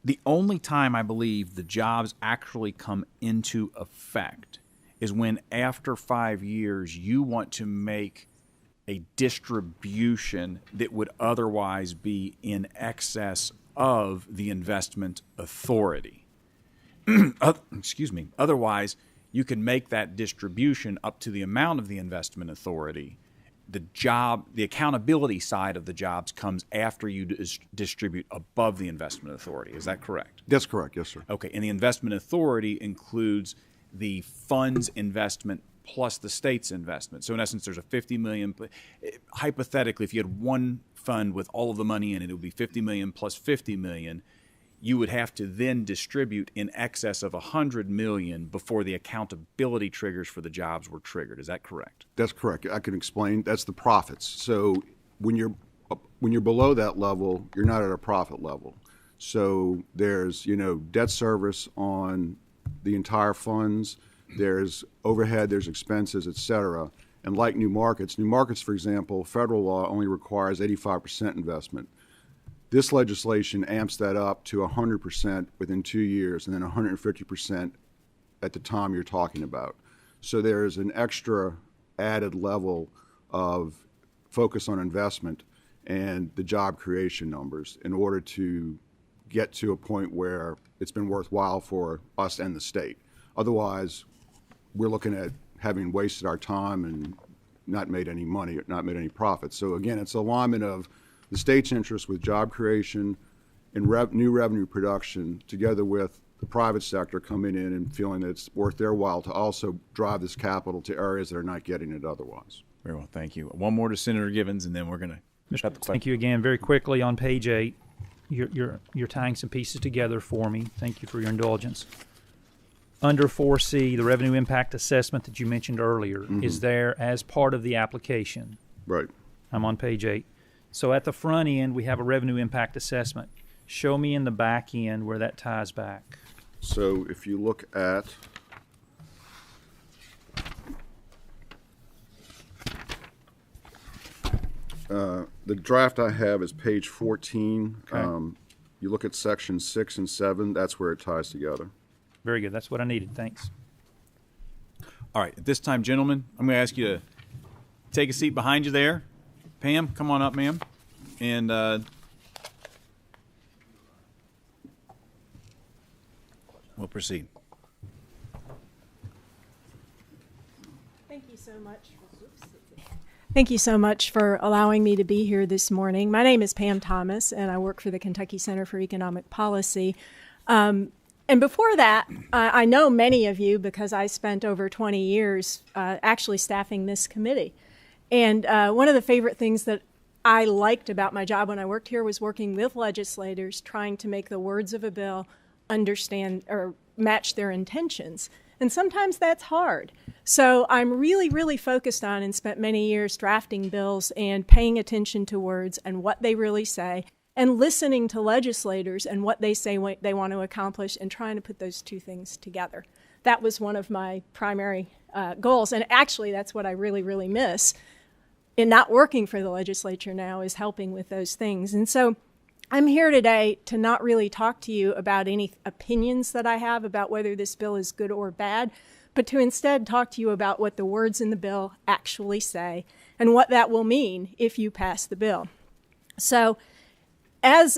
the only time I believe the jobs actually come into effect is when, after 5 years, you want to make a distribution that would otherwise be in excess of the investment authority. Excuse me. Otherwise, you can make that distribution up to the amount of the investment authority. The accountability side of the jobs comes after you distribute above the investment authority. Is that correct? That's correct, yes, sir. Okay, and the investment authority includes the fund's investment plus the state's investment. So in essence, there's a $50 million. Hypothetically, if you had one fund with all of the money in it, it would be $50 million plus $50 million. You would have to then distribute in excess of $100 million before the accountability triggers for the jobs were triggered. Is that correct? That's correct. I can explain. That's the profits. So when you're below that level, you're not at a profit level. So there's debt service on the entire funds. There's overhead. There's expenses, et cetera. And like new markets, for example, federal law only requires 85% investment. This legislation amps that up to 100% within 2 years, and then 150% at the time you're talking about. So there's an extra added level of focus on investment and the job creation numbers in order to get to a point where it's been worthwhile for us and the state. Otherwise, we're looking at having wasted our time and not made any money, not made any profit. So again, it's alignment of the state's interest with job creation and new revenue production, together with the private sector coming in and feeling that it's worth their while to also drive this capital to areas that are not getting it otherwise. Very well, thank you. One more to Senator Givens, and then we're going to shut the question. Thank you again. Very quickly, on page 8, you're tying some pieces together for me. Thank you for your indulgence. Under 4C, the revenue impact assessment that you mentioned earlier is there as part of the application. Right. I'm on page 8. So at the front end, we have a revenue impact assessment. Show me in the back end where that ties back. So if you look at the draft I have is page 14. Okay. You look at section 6 and 7, that's where it ties together. Very good. That's what I needed. Thanks. All right, at this time, gentlemen, I'm going to ask you to take a seat behind you there. Pam, come on up, ma'am. And we'll proceed. Thank you so much. Thank you so much for allowing me to be here this morning. My name is Pam Thomas, and I work for the Kentucky Center for Economic Policy. And before that, I know many of you because I spent over 20 years actually staffing this committee. And one of the favorite things that I liked about my job when I worked here was working with legislators, trying to make the words of a bill understand or match their intentions. And sometimes that's hard. So I'm really, really focused on and spent many years drafting bills and paying attention to words and what they really say and listening to legislators and what they say they want to accomplish and trying to put those two things together. That was one of my primary goals. And actually, that's what I really, really miss in not working for the legislature now, is helping with those things. And so I'm here today to not really talk to you about any opinions that I have about whether this bill is good or bad, but to instead talk to you about what the words in the bill actually say and what that will mean if you pass the bill. So and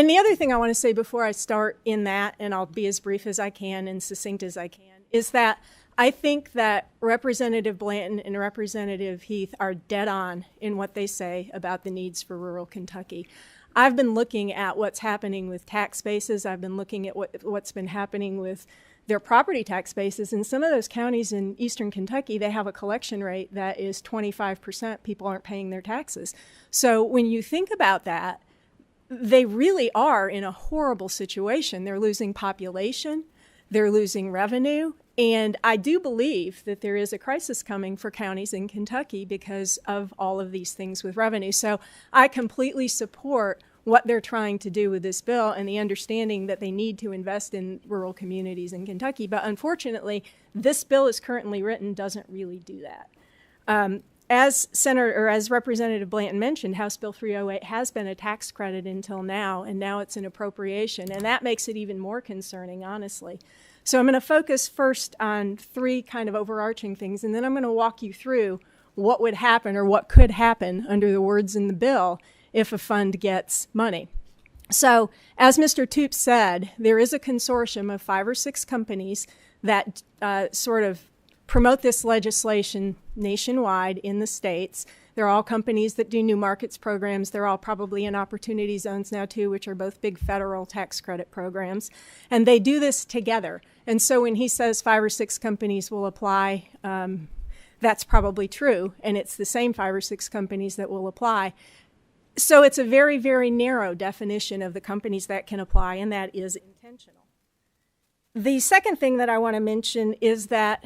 the other thing I want to say before I start in that, and I'll be as brief as I can and succinct as I can, is that I think that Representative Blanton and Representative Heath are dead on in what they say about the needs for rural Kentucky. I've been looking at what's happening with tax bases. I've been looking at what's been happening with their property tax bases. In some of those counties in eastern Kentucky, they have a collection rate that is 25%. People aren't paying their taxes. So when you think about that, they really are in a horrible situation. They're losing population, they're losing revenue, and I do believe that there is a crisis coming for counties in Kentucky because of all of these things with revenue. So I completely support what they're trying to do with this bill and the understanding that they need to invest in rural communities in Kentucky. But unfortunately, this bill as currently written doesn't really do that. As Representative Blanton mentioned, House Bill 308 has been a tax credit until now, and now it's an appropriation, and that makes it even more concerning, honestly. So I'm going to focus first on three kind of overarching things, and then I'm going to walk you through what would happen or what could happen under the words in the bill if a fund gets money. So as Mr. Toop said, there is a consortium of 5 or 6 companies that sort of promote this legislation nationwide in the states. They're all companies that do new markets programs. They're all probably in opportunity zones now too, which are both big federal tax credit programs. And they do this together. And so when he says 5 or 6 companies will apply, that's probably true. And it's the same 5 or 6 companies that will apply. So it's a very, very narrow definition of the companies that can apply, and that is intentional. The second thing that I want to mention is that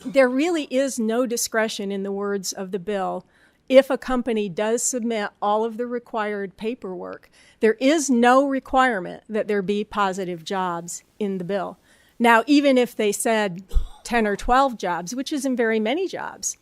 there really is no discretion in the words of the bill if a company does submit all of the required paperwork. There is no requirement that there be positive jobs in the bill. Now, even if they said 10 or 12 jobs, which isn't very many jobs,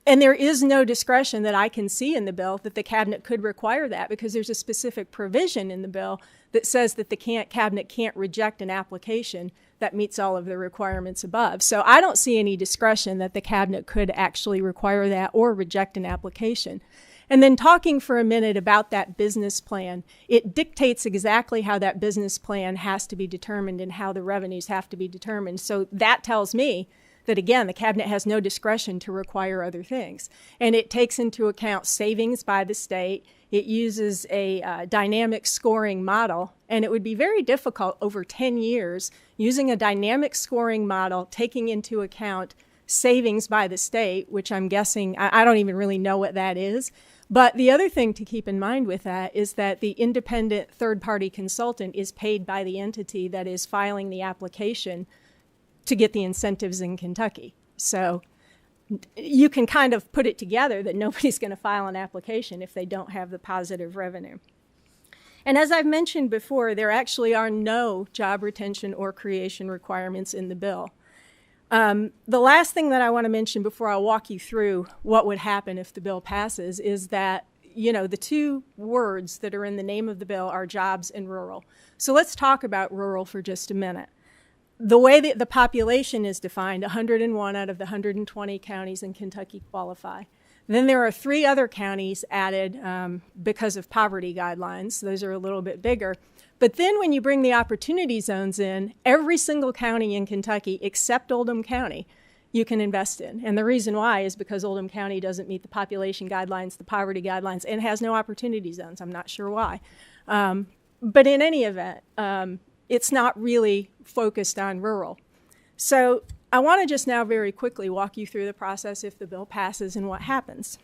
and there is no discretion that I can see in the bill that the cabinet could require that, because there's a specific provision in the bill that says that the cabinet can't reject an application that meets all of the requirements above. So I don't see any discretion that the cabinet could actually require that or reject an application. And then talking for a minute about that business plan, it dictates exactly how that business plan has to be determined and how the revenues have to be determined. So that tells me that, again, the cabinet has no discretion to require other things. And it takes into account savings by the state. It uses a dynamic scoring model, and it would be very difficult over 10 years using a dynamic scoring model, taking into account savings by the state, which I'm guessing, I don't even really know what that is. But the other thing to keep in mind with that is that the independent third-party consultant is paid by the entity that is filing the application to get the incentives in Kentucky. So you can kind of put it together that nobody's going to file an application if they don't have the positive revenue. And as I've mentioned before, there actually are no job retention or creation requirements in the bill. The last thing that I want to mention before I walk you through what would happen if the bill passes is that, you know, the 2 words that are in the name of the bill are jobs and rural. So let's talk about rural for just a minute. The way that the population is defined, 101 out of the 120 counties in Kentucky qualify. Then there are 3 other counties added because of poverty guidelines. Those are a little bit bigger. But then when you bring the opportunity zones in, every single county in Kentucky except Oldham County you can invest in. And the reason why is because Oldham County doesn't meet the population guidelines, the poverty guidelines, and has no opportunity zones. I'm not sure why. But in any event, it's not really focused on rural. So I want to just now very quickly walk you through the process if the bill passes and what happens.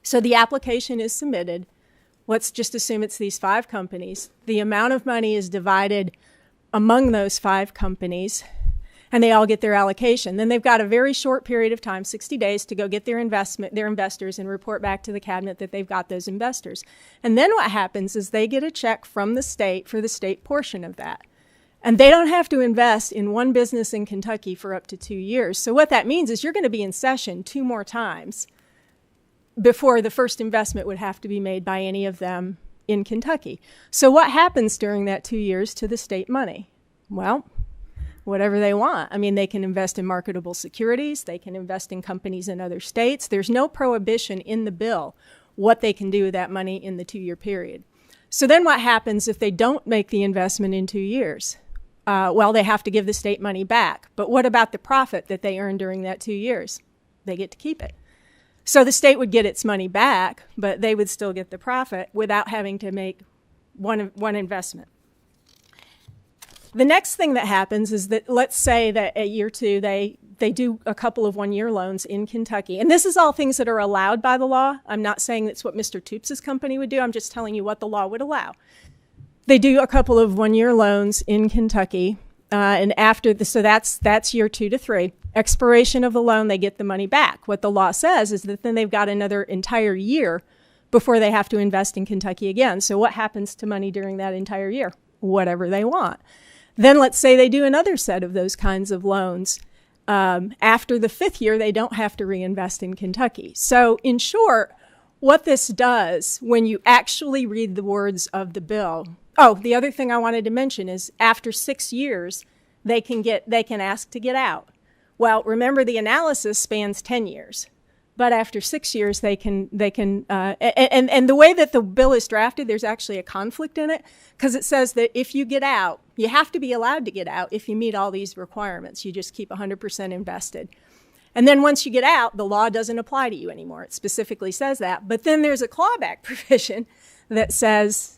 So the application is submitted. Let's just assume it's these 5 companies. The amount of money is divided among those 5 companies, and they all get their allocation. Then they've got a very short period of time, 60 days, to go get their investors and report back to the cabinet that they've got those investors. And then what happens is they get a check from the state for the state portion of that. And they don't have to invest in one business in Kentucky for up to 2 years. So what that means is you're going to be in session 2 more times before the first investment would have to be made by any of them in Kentucky. So what happens during that 2 years to the state money? Well, whatever they want. I mean, they can invest in marketable securities. They can invest in companies in other states. There's no prohibition in the bill what they can do with that money in the 2-year period. So then what happens if they don't make the investment in 2 years? Well, they have to give the state money back. But what about the profit that they earned during that 2 years? They get to keep it. So the state would get its money back, but they would still get the profit without having to make one investment. The next thing that happens is that, let's say that at year 2, they do a couple of 1-year loans in Kentucky. And this is all things that are allowed by the law. I'm not saying that's what Mr. Toops' company would do. I'm just telling you what the law would allow. They do a couple of 1-year loans in Kentucky. And after so that's year 2 to 3. Expiration of the loan, they get the money back. What the law says is that then they've got another entire year before they have to invest in Kentucky again. So what happens to money during that entire year? Whatever they want. Then let's say they do another set of those kinds of loans. After the 5th year, they don't have to reinvest in Kentucky. So in short, what this does when you actually read the words of the bill. Oh, the other thing I wanted to mention is after 6 years, they can ask to get out. Well, remember the analysis spans 10 years. But after 6 years, and the way that the bill is drafted, there's actually a conflict in it because it says that if you get out, you have to be allowed to get out if you meet all these requirements. You just keep 100% invested. And then once you get out, the law doesn't apply to you anymore. It specifically says that. But then there's a clawback provision that says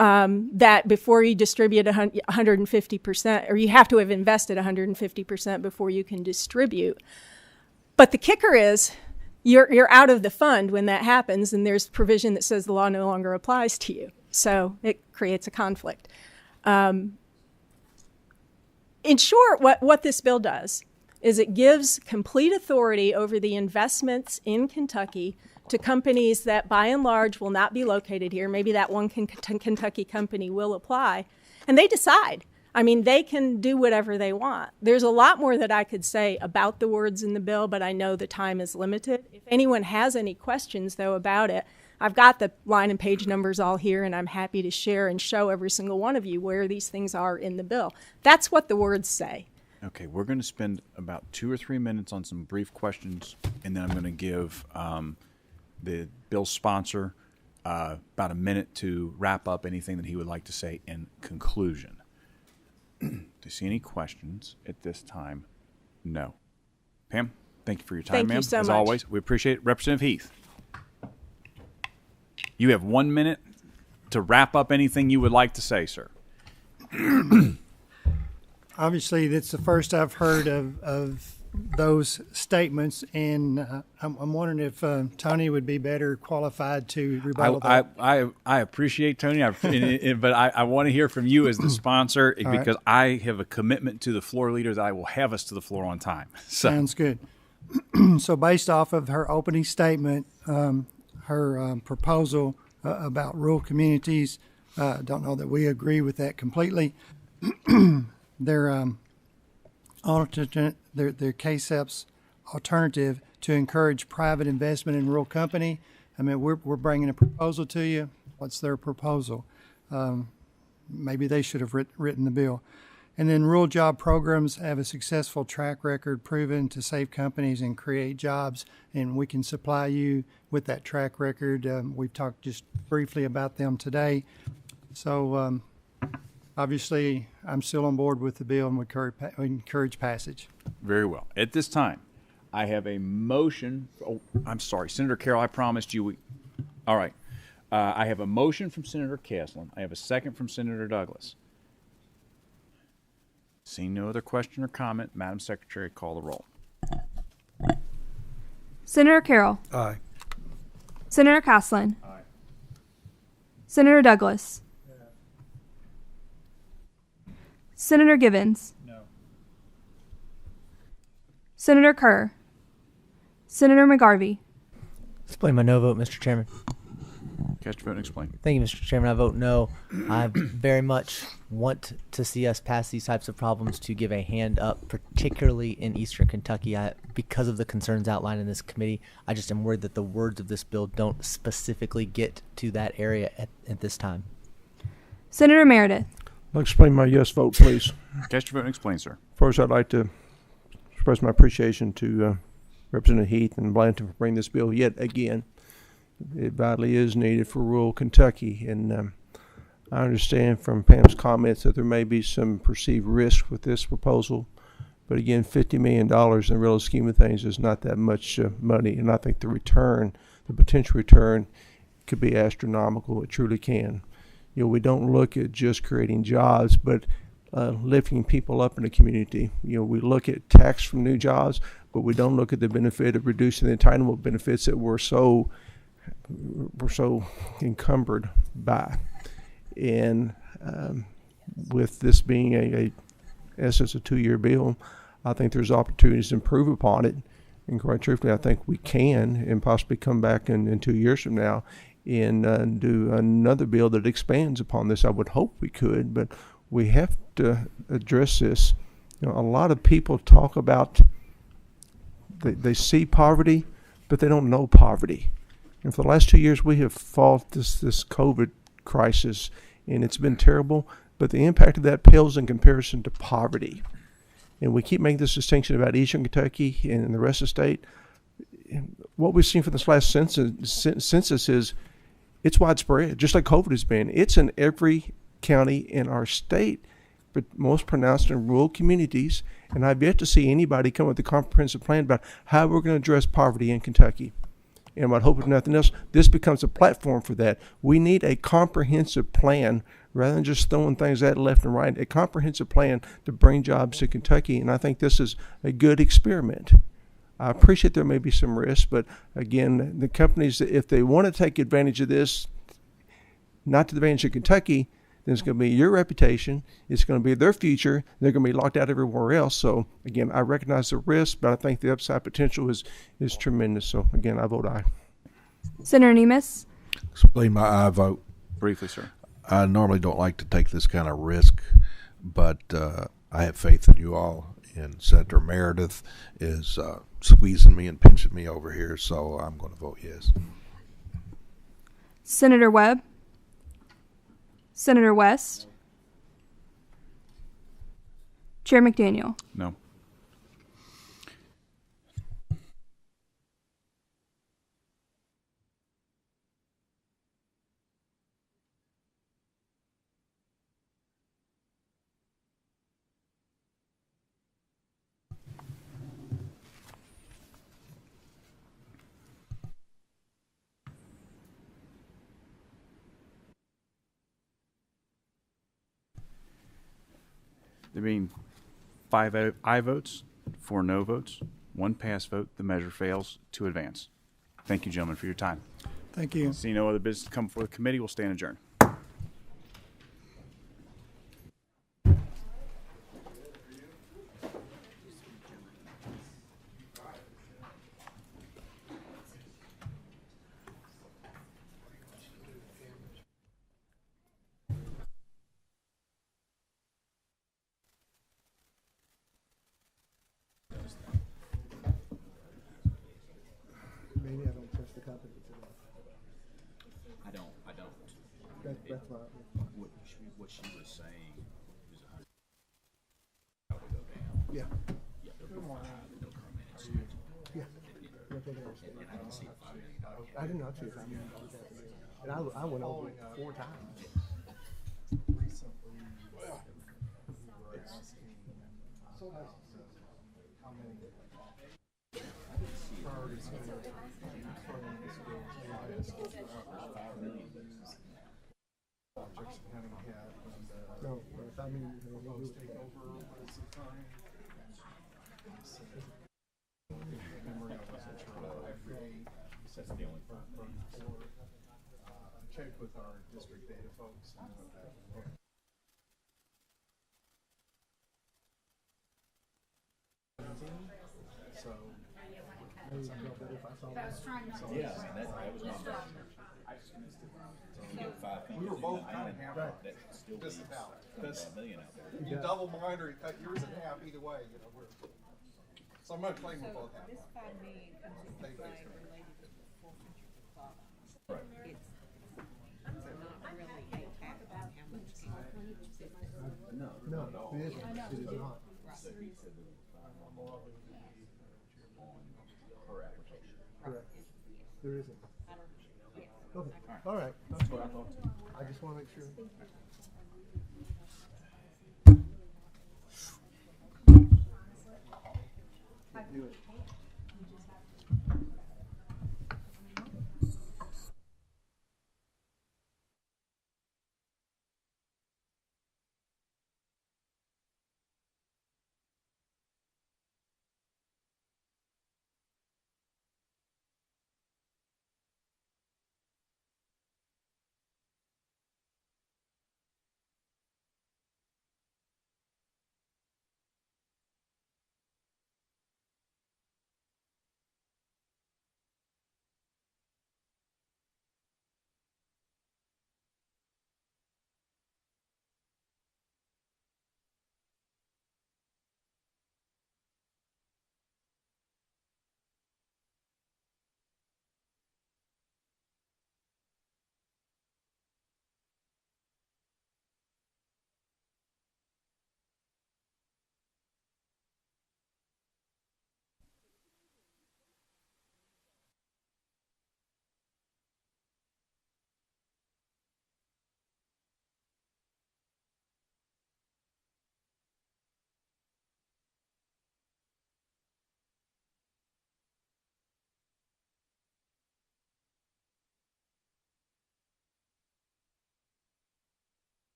that before you distribute 150%, or you have to have invested 150% before you can distribute. But the kicker is, you're out of the fund when that happens, and there's provision that says the law no longer applies to you. So it creates a conflict. In short, what this bill does is it gives complete authority over the investments in Kentucky to companies that by and large will not be located here. Maybe that one Kentucky company will apply, and they decide. I mean, they can do whatever they want. There's a lot more that I could say about the words in the bill, but I know the time is limited. If anyone has any questions, though, about it, I've got the line and page numbers all here, and I'm happy to share and show every single one of you where these things are in the bill. That's what the words say. Okay, we're going to spend about 2 or 3 minutes on some brief questions, and then I'm going to give the bill's sponsor about a minute to wrap up anything that he would like to say in conclusion. Do you see any questions at this time? No. Pam, thank you for your time, Thank ma'am. you so As much. always, we appreciate it. Representative Heath, you have 1 minute to wrap up anything you would like to say, sir. Obviously, that's the first I've heard of those statements, and I'm wondering if Tony would be better qualified to rebuttal that. I appreciate Tony, but I want to hear from you as the sponsor because I have a commitment to the floor leader that I will have us to the floor on time. So. Sounds good. So based off of her opening statement, her proposal about rural communities, don't know that we agree with that completely. Their KSEP's alternative to encourage private investment in rural company. I mean, we're bringing a proposal to you. What's their proposal? Maybe they should have written the bill. And then rural job programs have a successful track record proven to save companies and create jobs, and we can supply you with that track record. We've talked just briefly about them today. So obviously, I'm still on board with the bill and would encourage passage. Very well. At this time, I have a motion. Oh, I'm sorry, Senator Carroll, I promised you. All right. I have a motion from Senator Caslin. I have a second from Senator Douglas. Seeing no other question or comment, Madam Secretary, call the roll. Senator Carroll. Aye. Senator Caslin. Aye. Senator Douglas. Senator Givens. No. Senator Kerr. Senator McGarvey. Explain my no vote, Mr. Chairman. Cast your vote and explain. Thank you, Mr. Chairman. I vote no. I very much want to see us pass these types of problems to give a hand up, particularly in Eastern Kentucky. Because of the concerns outlined in this committee, I just am worried that the words of this bill don't specifically get to that area at this time. Senator Meredith. I'll explain my yes vote, please. Cast your vote and explain, sir. First, I'd like to express my appreciation to Representative Heath and Blanton for bringing this bill yet again. It vitally is needed for rural Kentucky, and I understand from Pam's comments that there may be some perceived risk with this proposal, but again, $50 million in the real scheme of things is not that much money, and I think the potential return could be astronomical. It truly can. You know, we don't look at just creating jobs, but lifting people up in the community. You know, we look at tax from new jobs, but we don't look at the benefit of reducing the entitlement benefits that we're so encumbered by. And with this being a essence a 2-year bill, I think there's opportunities to improve upon it. And quite truthfully, I think we can and possibly come back in 2 years from now and do another bill that expands upon this. I would hope we could, but we have to address this. You know, a lot of people talk about they see poverty, but they don't know poverty. And for the last 2 years, we have fought this COVID crisis, and it's been terrible. But the impact of that pales in comparison to poverty. And we keep making this distinction about Eastern Kentucky and the rest of the state. What we've seen from this last census is it's widespread, just like COVID has been. It's in every county in our state, but most pronounced in rural communities. And I've yet to see anybody come up with a comprehensive plan about how we're going to address poverty in Kentucky. And I'd hope if nothing else, this becomes a platform for that. We need a comprehensive plan rather than just throwing things at left and right, a comprehensive plan to bring jobs to Kentucky. And I think this is a good experiment. I appreciate there may be some risk, but again, the companies, if they want to take advantage of this, not to the advantage of Kentucky, then it's going to be your reputation, it's going to be their future, they're going to be locked out everywhere else. So again, I recognize the risk, but I think the upside potential is tremendous. So again, I vote aye. Senator Nemes? Explain my aye vote. Briefly, sir. I normally don't like to take this kind of risk, but I have faith in you all. And Senator Meredith is squeezing me and pinching me over here, so I'm going to vote yes. Senator Webb? Senator West? Chair McDaniel? No. There being 5 aye votes, 4 no votes, 1 pass vote, the measure fails to advance. Thank you, gentlemen, for your time. Thank you. Seeing no other business to come before the committee, we'll stand adjourned. Maybe I don't trust the company today. I don't. That's my. What she was saying is Yeah. yeah, it'll go 5, it'll come in and switch. Yeah. And I can see $5 million. I did not see $5 million happening. And I went over it 4 times. No, I mean, checked with our district data folks. So maybe if I saw that. Yeah, that was my question. You get 5 companies. We were both kind of half that still just leaves about. $5 million out there. You double mine or you cut yours in half, either way, you know, so I'm gonna claim we're both half. This $5 million comes into play related to the forfeiture clause. Right. It's not really a cap about how much can be spent. No, it isn't. It is not. Correct. There isn't. Okay. All right. That's what I thought. I just want to make sure.